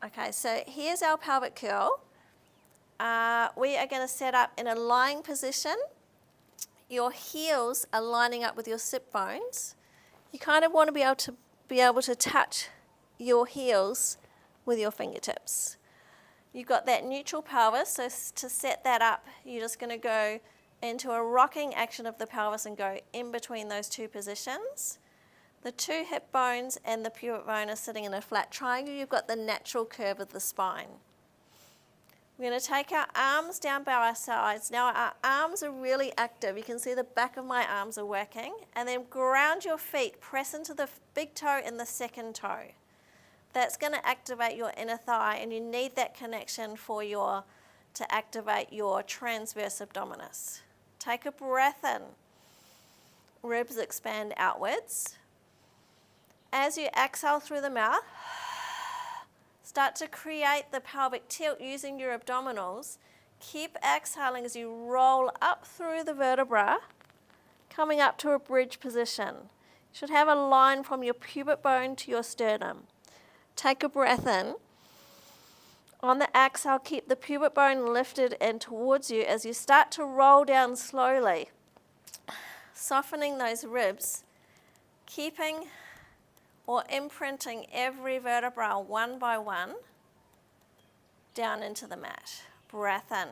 Okay, so here's our pelvic curl. We are going to set up in a lying position. Your heels are lining up with your sit bones. You kind of want to be able to touch your heels with your fingertips. You've got that neutral pelvis, so to set that up, you're just going to go into a rocking action of the pelvis and go in between those two positions. The two hip bones and the pubic bone are sitting in a flat triangle. You've got the natural curve of the spine. We're going to take our arms down by our sides. Now our arms are really active. You can see the back of my arms are working. And then ground your feet, press into the big toe and the second toe. That's going to activate your inner thigh, and you need that connection to activate your transverse abdominis. Take a breath in. Ribs expand outwards. As you exhale through the mouth, start to create the pelvic tilt using your abdominals. Keep exhaling as you roll up through the vertebra, coming up to a bridge position. You should have a line from your pubic bone to your sternum. Take a breath in. On the exhale, keep the pubic bone lifted and towards you as you start to roll down slowly, softening those ribs, keeping or imprinting every vertebra one by one down into the mat. Breath in.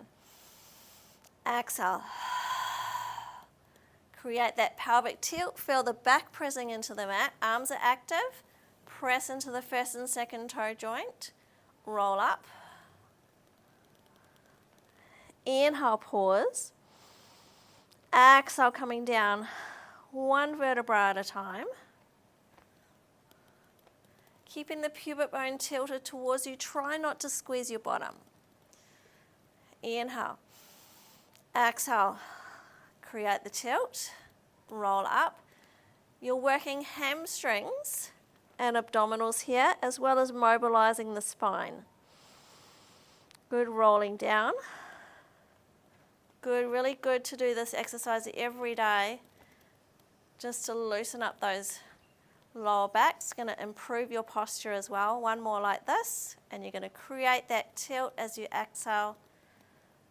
Exhale. Create that pelvic tilt. Feel the back pressing into the mat. Arms are active. Press into the first and second toe joint. Roll up. Inhale, pause. Exhale, coming down one vertebra at a time. Keeping the pubic bone tilted towards you. Try not to squeeze your bottom. Inhale. Exhale. Create the tilt. Roll up. You're working hamstrings and abdominals here, as well as mobilizing the spine. Good rolling down. Good, really good to do this exercise every day, just to loosen up those lower backs. Going to improve your posture as well. One more like this, and you're going to create that tilt as you exhale.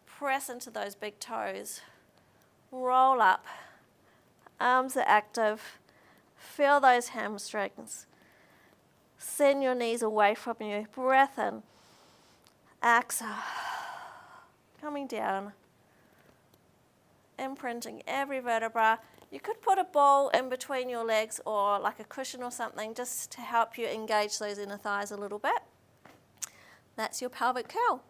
Press into those big toes. Roll up. Arms are active. Feel those hamstrings. Send your knees away from you. Breath in. Exhale. Coming down. Imprinting every vertebra. You could put a ball in between your legs or like a cushion or something just to help you engage those inner thighs a little bit. That's your pelvic curl.